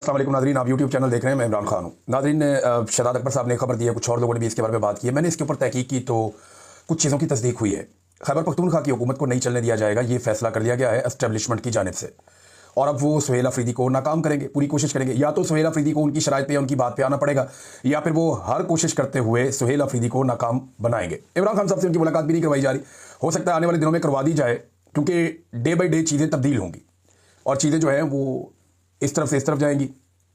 अस्सलाम वालेकुम नाज़रीन, आप यूट्यूब चैनल देख रहे हैं। मैं इमरान खान हूँ। नाज़रीन, शहजाद अकबर साहब ने खबर दी है, कुछ और लोगों ने भी इसके बारे में बात की है। मैंने इसके ऊपर तहकीक की तो कुछ चीज़ों की तस्दीक हुई है। खैबर पख्तूनख्वा की हुकूमत को नहीं चलने दिया जाएगा, ये फैसला कर लिया गया है एस्टेब्लिशमेंट की जानिब से। और अब वो सुहेल अफरीदी को नाकाम करेंगे, पूरी कोशिश करेंगे। या तो सुहेल अफरीदी को उनकी शराइत पे, उनकी बात पे आना पड़ेगा, या फिर वो हर कोशिश करते हुए सुहेल अफरीदी को नाकाम बनाएंगे। इमरान खान साहब से उनकी मुलाकात भी नहीं करवाई जा रही, हो सकता है आने वाले दिनों में करवा दी जाए, क्योंकि डे बाई डे चीज़ें तब्दील होंगी और चीज़ें जो हैं वो इस तरफ से इस तरफ जाएंगी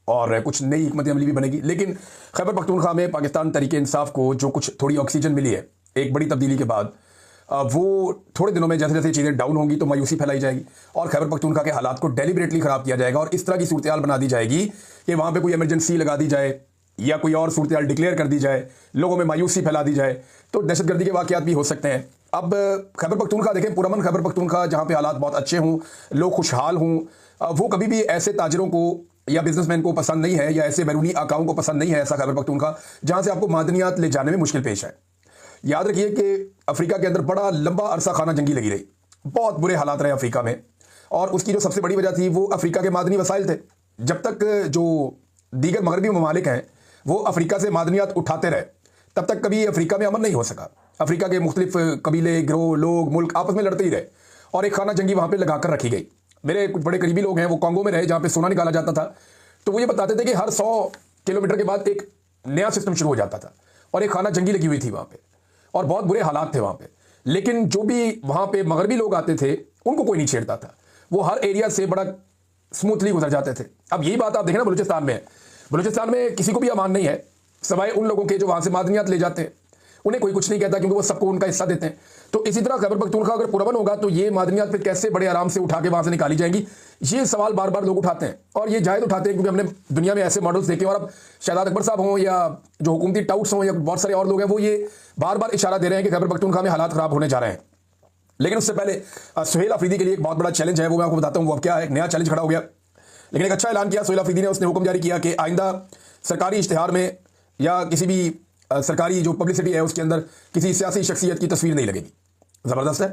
और कुछ नई हिकमत अमली भी बनेगी। लेकिन खैबर पख्तूनख्वा में पाकिस्तान तहरीके इंसाफ को जो कुछ थोड़ी ऑक्सीजन मिली है एक बड़ी तब्दीली के बाद, वो थोड़े दिनों में जैसे जैसे चीज़ें डाउन होंगी तो मायूसी फैलाई जाएगी और खैबर पख्तूनख्वा के हालात को डेलिबरेटली ख़राब किया जाएगा और इस तरह की सूरत बना दी जाएगी कि वहाँ पर कोई इमरजेंसी लगा दी जाए या कोई और सूरत डिक्लेयर कर दी जाए, लोगों में मायूसी फैला दी जाए, तो दहशतगर्दी के वाक़यात भी हो सकते हैं। अब खैबर पख्तूनख्वा देखें, पुरअमन खैबर पख्तूनख्वा, जहाँ पे हालात बहुत अच्छे हों, लोग खुशहाल हों, वो कभी भी ऐसे ताजरों को या बिजनेसमैन को पसंद नहीं है, या ऐसे बैरूनी आकाओं को पसंद नहीं है ऐसा खैबर पख्तूनख्वा जहाँ से आपको मादनियात ले जाने में मुश्किल पेश है। याद रखिए कि अफ्रीका के अंदर बड़ा लंबा अरसा खाना जंगी लगी रही, बहुत बुरे हालात रहे अफ्रीका में, और उसकी जो सबसे बड़ी वजह थी वो अफ्रीका के मादनी वसाइल थे। जब तक जो दीगर मगरबी ममालिक हैं वो अफ्रीका से मादनियात उठाते रहे, तब तक कभी अफ्रीका में अमन नहीं हो सका। अफ्रीका के मुख्तलिफ कबीले, गिरोह, लोग, मुल्क आपस में लड़ते ही रहे और एक खाना जंगी वहाँ पर लगा कर रखी गई। मेरे कुछ बड़े करीबी लोग हैं, वो कांगो में रहे जहाँ पे सोना निकाला जाता था, तो वो ये बताते थे कि हर 100 किलोमीटर के बाद एक नया सिस्टम शुरू हो जाता था और एक खाना जंगी लगी हुई थी वहाँ पे और बहुत बुरे हालात थे वहाँ पे। लेकिन जो भी वहाँ पे मगरबी लोग आते थे उनको कोई नहीं छेड़ता था, वो हर एरिया से बड़ा स्मूथली गुजर जाते थे। अब यही बात आप देखें ना बलूचिस्तान में है, बलूचिस्तान में किसी को भी अमान नहीं है सवाए उन लोगों के जो वहाँ से मादनियात ले जाते हैं, उन्हें कोई कुछ नहीं कहता क्योंकि वो सबको उनका हिस्सा देते हैं। तो इसी तरह खैबर पख्तूनख्वा अगर पुरअमन होगा तो ये मादनियात फिर कैसे बड़े आराम से उठा के वहाँ से निकाली जाएंगी, ये सवाल बार बार लोग उठाते हैं और ये जायज़ उठाते हैं, क्योंकि हमने दुनिया में ऐसे मॉडल्स देखे। और अब शहजाद अकबर साहब हों या जो हुकूमती टाउट्स हों या बहुत सारे और लोग हैं, वो ये बार बार इशारा दे रहे हैं कि खैबर पख्तूनख्वा में हालात ख़राब होने जा रहे हैं। लेकिन उससे पहले सुहेल अफरीदी के लिए एक बहुत बड़ा चैलेंज है, वो मैं आपको बताता हूँ वो अब क्या है। एक नया चैलेंज खड़ा हो गया, लेकिन एक अच्छा ऐलान किया सुहेल अफरीदी ने। उसने हुक्म जारी किया कि आइंदा सरकारी इश्तिहार में या किसी भी सरकारी जो पब्लिसिटी है उसके अंदर किसी सियासी शख्सियत की तस्वीर नहीं लगेगी। ज़बरदस्त है,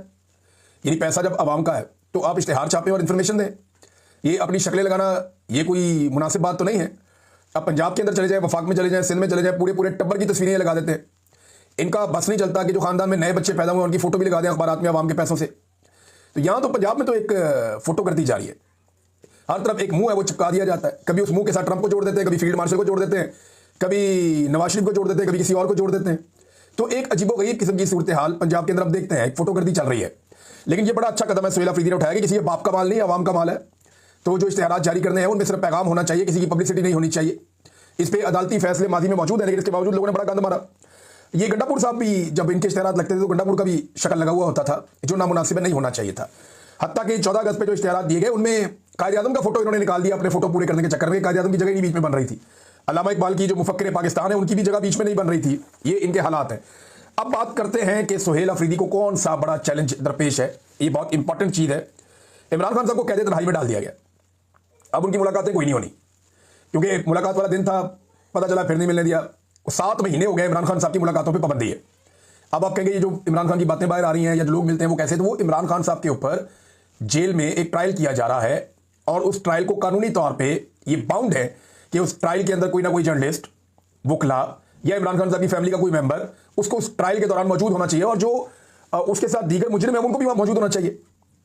यानी पैसा जब आवाम का है तो आप इश्तिहार छापें और इन्फॉर्मेशन दें। ये अपनी शक्लें लगाना ये कोई मुनासिब बात तो नहीं है। अब पंजाब के अंदर चले जाए, वफाक में चले जाए, सिंध में चले जाए, पूरे पूरे टब्बर की तस्वीरें लगा देते हैं। इनका बस नहीं चलता कि जो खानदान में नए बच्चे पैदा हुए उनकी फ़ोटो भी लगा दें अखबारात में आवाम के पैसों से। तो यहाँ तो पंजाब में तो एक फ़ोटो कर दी जा रही है, हर तरफ एक मुँह है वो चिपका दिया जाता है। कभी उस मुँह के साथ ट्रंप को जोड़ देते हैं, कभी फील्ड मार्शल को जोड़ देते हैं, कभी नवाज शरीफ को जोड़ देते हैं, कभी किसी और को जोड़ देते हैं। तो एक अजीबोगरीब किस्म की सूरत हाल पंजाब के अंदर अब देखते हैं, एक फोटोगर्दी चल रही है। लेकिन ये बड़ा अच्छा कदम है सुहेल अफरीदी ने उठाया कि किसी ये बाप का माल नहीं, आवाम का माल है। तो जो इश्तिहारात जारी करने हैं उनमें सिर्फ पैगाम होना चाहिए, किसी की पब्लिसिटी नहीं होनी चाहिए। इस पर अदालती फैसले माजी में मौजूद है, लेकिन इसके बावजूद लोगों ने बड़ा गंद मारा। ये गंडापुर साहब भी जब इनके इश्तिहारात लगते थे तो गंडापुर का भी शक्ल लगा हुआ होता था, जो नामुनासिब नहीं होना चाहिए था। हत्ता कि 14 अगस्त पे जो इश्तिहारात दिए गए उनमें कायद आज़म का फोटो इन्होंने निकाल दिया अपने फोटो पूरे करने के चक्कर में। कायद आज़म की जगह ही बीच में बन रही थी, अल्लामा इकबाल की जो मुफक्किर पाकिस्तान है उनकी भी जगह बीच में नहीं बन रही थी। ये इनके हालात हैं। अब बात करते हैं कि सुहेल अफरीदी को कौन सा बड़ा चैलेंज दरपेश है। ये बहुत इंपॉर्टेंट चीज़ है। इमरान खान साहब को कैद तन्हाई में डाल दिया गया, अब उनकी मुलाकातें कोई नहीं होनी, क्योंकि मुलाकात वाला दिन था, पता चला फिर नहीं मिलने दिया। 7 महीने हो गए इमरान खान साहब की मुलाकातों पर पाबंदी है। अब आप कहेंगे ये जो इमरान खान की बातें बाहर आ रही हैं या जो लोग मिलते हैं वो कैसे, तो वो इमरान खान साहब के ऊपर जेल में एक ट्रायल किया जा रहा है और उस ट्रायल को कानूनी तौर पर ये बाउंड है कि उस ट्रायल के अंदर कोई ना कोई जर्नलिस्ट, वकला या इमरान खान साहब की फैमिली का कोई मेंबर उसको उस ट्रायल के दौरान मौजूद होना चाहिए और जो उसके साथ दीगर मुजरिम है उनको भी मौजूद होना चाहिए।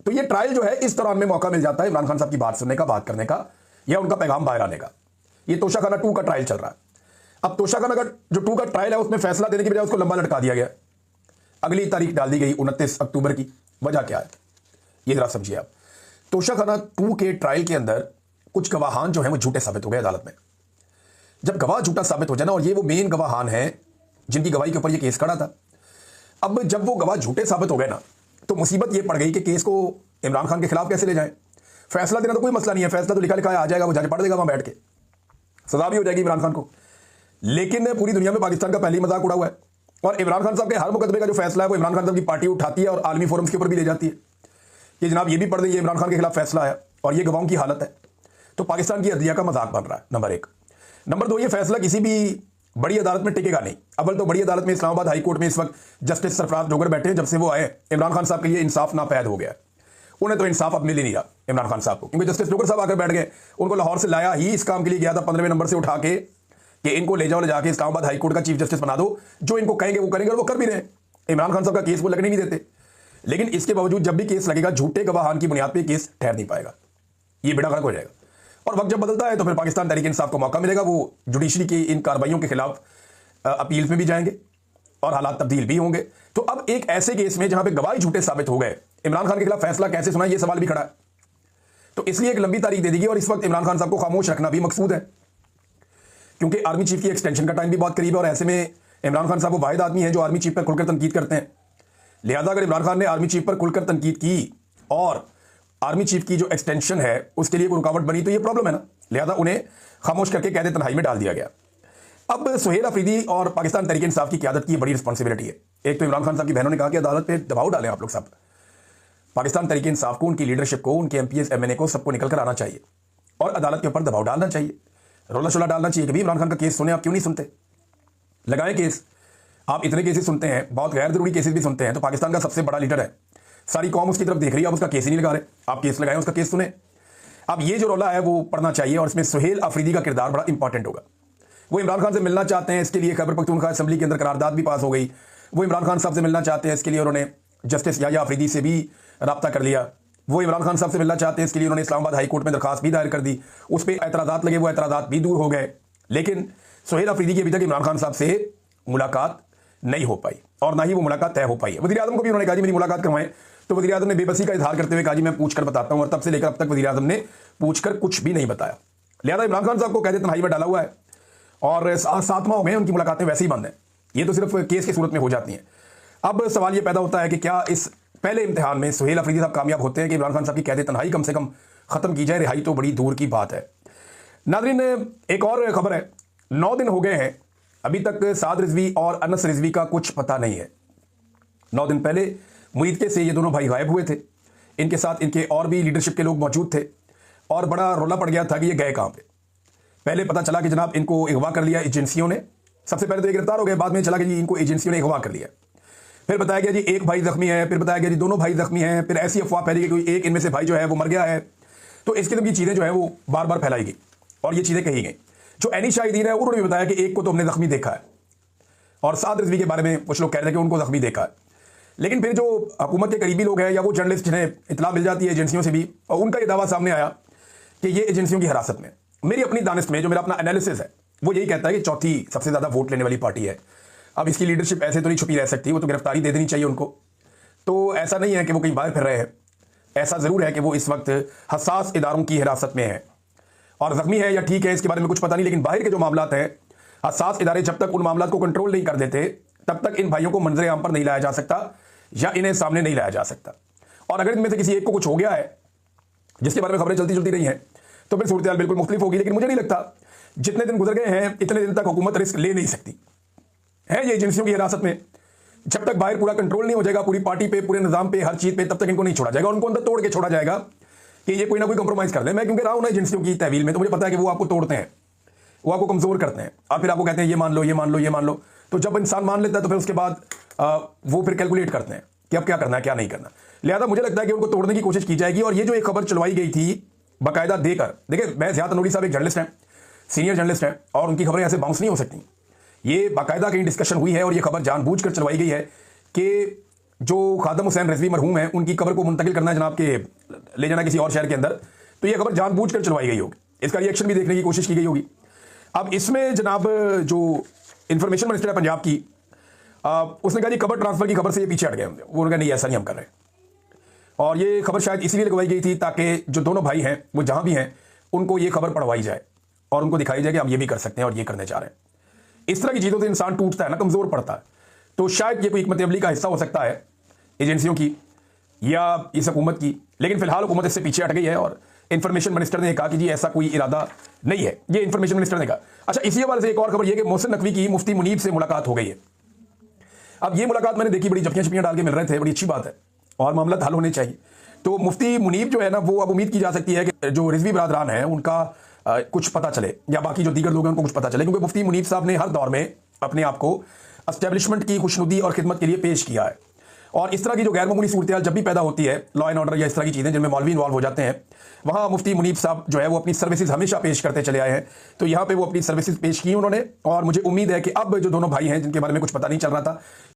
तो ये ट्रायल जो है इस दौरान में मौका मिल जाता है इमरान खान साहब की बात सुनने का, बात करने का या उनका पैगाम बाहर आने का। ये तोशाखाना 2 का ट्रायल चल रहा है। अब तोशाखाना का जो 2 का ट्रायल है उसमें फैसला देने की बजाय उसको लंबा लटका दिया गया, अगली तारीख डाल दी गई 29 अक्टूबर की। वजह क्या है ये जरा समझिए आप। तोशाखाना 2 के ट्रायल के अंदर कुछ गवाहान जो है वो झूठे साबित हो गए अदालत में। जब गवाह झूठा साबित हो जाए ना, और ये वो मेन गवाहान है जिनकी गवाही के ऊपर ये केस खड़ा था, अब जब वो गवाह झूठे साबित हो गए ना तो मुसीबत ये पड़ गई कि केस को इमरान खान के खिलाफ कैसे ले जाएं। फैसला देना तो कोई मसला नहीं है, फैसला तो लिखा लिखा आ जाएगा, वो जज पढ़ देगा वहां बैठ के, सजा भी हो जाएगी इमरान खान को। लेकिन पूरी दुनिया में पाकिस्तान का पहली मजाक उड़ा हुआ है और इमरान खान साहब के हर मुकदमे का जो फैसला है वो इमरान खान साहब की पार्टी उठाती है और आलमी फोरम्स के ऊपर भी ले जाती है कि जनाब ये भी पढ़ दें, ये इमरान खान के खिलाफ फैसला है और ये गवाहों की हालत है। तो पाकिस्तान की अदलिया का मजाक बन रहा है, नंबर 1। नंबर 2, ये फैसला किसी भी बड़ी अदालत में टिकेगा नहीं। अव्वल तो बड़ी अदालत में इस्लामाबाद हाई कोर्ट में इस वक्त जस्टिस सरफराज डोगर बैठे हैं, जब से वो आए इमरान खान साहब के लिए इंसाफ नापैद हो गया। उन्हें तो इंसाफ अब मिल ही नहीं रहा इमरान खान साहब को, क्योंकि जस्टिस लोकर साहब आकर बैठ गए। उनको लाहौर से लाया ही इस काम के लिए गया था 15वें नंबर से उठा के कि इनको ले जाओ, ले जाके इस्लामाबाद हाई कोर्ट का चीफ जस्टिस बना दो, जो इनको कहेंगे वो करेंगे, और वो कर भी रहे। इमरान खान साहब का केस वो लगने नहीं देते, लेकिन इसके बावजूद जब भी केस लगेगा झूठे गवाहान की बुनियाद पर केस ठहर नहीं पाएगा, ये बेड़ा गर्क हो जाएगा। और वक्त जब बदलता है तो फिर पाकिस्तान तहरीक इंसाफ को मौका मिलेगा, वो जुडिशरी की इन कार्रवाइयों के खिलाफ अपील्स में भी जाएंगे और हालात तब्दील भी होंगे। तो अब एक ऐसे केस में जहां पे गवाही झूठे साबित हो गए, इमरान खान के खिलाफ फैसला कैसे सुना, यह सवाल भी खड़ा है। तो इसलिए एक लंबी तारीख दे दी गई, और इस वक्त इमरान खान साहब को खामोश रखना भी मकसूद है, क्योंकि आर्मी चीफ की एक्सटेंशन का टाइम भी बहुत करीब है। और ऐसे में इमरान खान साहब वो वाहिद आदमी है जो आर्मी चीफ पर खुलकर तनकीद करते हैं। लिहाजा अगर इमरान खान ने आर्मी चीफ पर खुलकर तनकीद की और आर्मी चीफ की जो एक्सटेंशन है उसके लिए कोई रुकावट बनी, तो ये प्रॉब्लम है ना। लिहाजा उन्हें खामोश करके कैद तन्हाई में डाल दिया गया। अब सुहेल अफरीदी और पाकिस्तान तहरीक इंसाफ की क़यादत की बड़ी रिस्पॉन्सिबिलिटी है। एक तो इमरान खान साहब की बहनों ने कहा कि अदालत पे दबाव डालें आप लोग सब, पाकिस्तान तहरीक इंसाफ को, उनकी लीडरशिप को, उनके MPs MNA को, सबको निकल कर आना चाहिए और अदालत के ऊपर दबाव डालना चाहिए, रोला शोला डालना चाहिए कि भाई इमरान खान का केस सुने, आप क्यों नहीं सुनते, लगाएं केस। आप इतने केसेस सुनते हैं, बहुत गैर जरूरी केसेस भी सुनते हैं, तो पाकिस्तान का सबसे बड़ा लीडर है, सारी कौम उसकी तरफ देख रही है, आप उसका केस ही नहीं लगा रहे, आप केस लगाएं, उसका केस सुने। अब ये जो रोला है वो पढ़ना चाहिए, और इसमें सुहेल अफरीदी का किरदार बड़ा इंपॉर्टेंट होगा। वो इमरान खान से मिलना चाहते हैं, इसके लिए खैबर पख्तूनख्वा असेंबली के अंदर करारदाद भी पास हो गई। वो इमरान खान साहब से मिलना चाहते हैं, इसके लिए उन्होंने जस्टिस याह्या अफरीदी से भी रब्ता कर लिया। वो इमरान खान साहब से मिलना चाहते हैं, इसके लिए उन्होंने इस्लामाबाद हाई कोर्ट में दरखास्त भी दायर कर दी, उस पर एतराज़ात लगे, वो एतराज़ात भी दूर हो गए। लेकिन सुहेल अफरीदी की अभी तक इमरान खान साहब से मुलाकात नहीं हो पाई, और ना ही वो मुलाकात तय हो पाई है। वज़ीर आज़म को भी उन्होंने कहा जी मेरी मुलाकात करवाएं, तो वज़ीर आज़म ने बेबसी का इजहार करते हुए कहा जी मैं पूछकर बताता हूं, और तब से लेकर अब तक वज़ीर आज़म ने पूछकर कुछ भी नहीं बताया। लिहाजा इमरान खान साहब को कैद तन्हाई में डाला हुआ है, और 7 माह हो गए, उनकी मुलाकातें वैसे ही बंद हैं। ये तो सिर्फ केस की सूरत में हो जाती हैं। अब सवाल ये पैदा होता है कि क्या इस पहले इम्तिहान में सुहेल अफरीदी साहब कामयाब होते हैं कि इमरान खान साहब की कैद तन्हाई कम से कम खत्म की जाए, रिहाई तो बड़ी दूर की बात है। नाज़रीन, एक और खबर है, 9 दिन हो गए हैं, अभी तक साद रिजवी और अनस रिजवी का कुछ पता नहीं है। 9 दिन पहले मुरीदके से ये दोनों भाई गायब हुए थे, इनके साथ इनके और भी लीडरशिप के लोग मौजूद थे, और बड़ा रोला पड़ गया था कि ये गए कहाँ पे। पहले पता चला कि जनाब इनको अगवा कर लिया एजेंसियों ने, सबसे पहले तो ये गिरफ्तार हो गए, बाद में चला कि जी इनको एजेंसियों ने अगवा कर लिया। फिर बताया गया जी एक भाई जख्मी है, फिर बताया गया जी दोनों भाई जख्मी हैं, फिर ऐसी अफवाह फैली कि कोई एक इनमें से भाई जो है वो मर गया है। तो इस किस्म की चीज़ें जो है वो बार बार फैलाई गई, और ये चीज़ें कही गई। जो एनी शाहिदीन है उन्होंने भी बताया कि एक को तो हमने जख्मी देखा है, और साद रिजवी के बारे में कुछ लोग कह रहे थे कि उनको जख्मी देखा है। लेकिन फिर जो हुकूमत के करीबी लोग हैं या वो जर्नलिस्ट जिन्हें इतला मिल जाती है एजेंसियों से भी, और उनका ये दावा सामने आया कि ये एजेंसियों की हिरासत में। मेरी अपनी दानिश में जो मेरा अपना एनालिसिस है वो यही कहता है कि चौथी सबसे ज़्यादा वोट लेने वाली पार्टी है। अब इसकी लीडरशिप ऐसे तो नहीं छुपी रह सकती, वो तो गिरफ्तारी दे देनी चाहिए उनको। तो ऐसा नहीं है कि वो कहीं बाहर फिर रहे हैं, ऐसा ज़रूर है कि वो इस वक्त हसास इदारों की हिरासत में है, और ज़ख्मी है या ठीक है इसके बारे में कुछ पता नहीं। लेकिन बाहर के जो मामलात हैं, हसास इदारे जब तक उन मामलात को कंट्रोल नहीं कर देते तब तक इन भाइयों को मंजर आम पर नहीं लाया जा सकता, या इन्हें सामने नहीं लाया जा सकता। और अगर इनमें से किसी एक को कुछ हो गया है जिसके बारे में खबरें चलती रही हैं, तो फिर सूरत बिल्कुल मुख्तलिफ होगी। लेकिन मुझे नहीं लगता जितने दिन गुजर गए हैं इतने दिन तक हुकूमत रिस्क ले नहीं सकती है ये एजेंसियों की हिरासत में। जब तक बाहर पूरा कंट्रोल नहीं हो जाएगा पूरी पार्टी पे, पूरे निजाम पे, हर चीज़ पे, तब तक इनको नहीं छोड़ा जाएगा। उनको अंदर तोड़ के छोड़ा जाएगा कि ये कोई ना कोई कंप्रोमाइज़ कर दे। मैं क्योंकि रहा हूं ना एजेंसियों की तहवील में, तो मुझे पता है कि वो आपको तोड़ते हैं, वो आपको कमज़ोर करते हैं, और फिर आपको कहते हैं ये मान लो, ये मान लो, ये मान लो। तो जब इंसान मान लेता है तो फिर उसके बाद वो फिर कैलकुलेट करते हैं कि अब क्या करना है क्या नहीं करना। लिहाजा मुझे लगता है कि उनको तोड़ने की कोशिश की जाएगी। और ये जो एक खबर चलवाई गई थी बाकायदा देकर, देखिए मैं ज़िया तनूरी साहब एक जर्नलिस्ट हैं, सीनियर जर्नलिस्ट हैं, और उनकी खबरें ऐसे बाउंस नहीं हो सकती। ये बाकायदा कहीं डिस्कशन हुई है, और ये खबर जानबूझकर चलवाई गई है कि जो खादम हुसैन रिजवी मरहूम है उनकी खबर को मुंतकिल करना है जनाब के, ले जाना किसी और शहर के अंदर। तो ये खबर जानबूझकर चलवाई गई होगी, इसका रिएक्शन भी देखने की कोशिश की गई होगी। अब इसमें जनाब जो इंफॉर्मेशन मिनिस्टर है पंजाब की, उसने कहा जी खबर ट्रांसफर की खबर से ये पीछे हट गए। उन्होंने कहा नहीं ऐसा नहीं हम कर रहे। और ये खबर शायद इसलिए लगवाई गई थी ताकि जो दोनों भाई हैं वो जहां भी हैं उनको ये खबर पढ़वाई जाए और उनको दिखाई जाए कि हम ये भी कर सकते हैं और ये करने जा रहे हैं। इस तरह की चीज़ों से इंसान टूटता है ना, कमज़ोर पड़ता है। तो शायद ये कोई हिकमत अमली का हिस्सा हो सकता है एजेंसियों की या इस हुकूमत की। लेकिन फिलहाल हुकूमत इससे पीछे हट गई है, और इंफॉर्मेशन मिनिस्टर ने कहा कि जी ऐसा कोई इरादा नहीं है, ये इंफॉर्मेशन मिनिस्टर ने कहा। अच्छा, इसी हवाले से एक और खबर यह कि मोहसिन नकवी की मुफ्ती मुनीब से मुलाकात हो गई है। अब ये मुलाकात मैंने देखी, बड़ी जपियां डाल के मिल रहे थे, बड़ी अच्छी बात है, और मामला हल होने चाहिए। तो मुफ्ती मुनीब जो है ना, वो अब उम्मीद की जा सकती है कि जो रिजवी बरादरान है उनका कुछ पता चले, या बाकी जो दीगर लोग हैं उनको कुछ पता चले, क्योंकि मुफ्ती मुनीब साहब ने हर दौर में अपने आप को एस्टेब्लिशमेंट की खुशनुदी और खिदमत के लिए पेश किया है। और इस तरह की जो गैर मामूली सूरत जब भी पैदा होती है, लॉ एंड ऑर्डर या इस तरह की चीज़ें जिनमें मौलवी इन्वॉल्व हो जाते हैं, वहाँ मुफ्ती मुनीब साहब जो है वो अपनी सर्विसेज हमेशा पेश करते चले आए हैं। तो यहाँ पे वो अपनी सर्विसेज पेश की उन्होंने, और मुझे उम्मीद है कि अब जो दोनों भाई हैं जिनके बारे में कुछ पता नहीं चल रहा था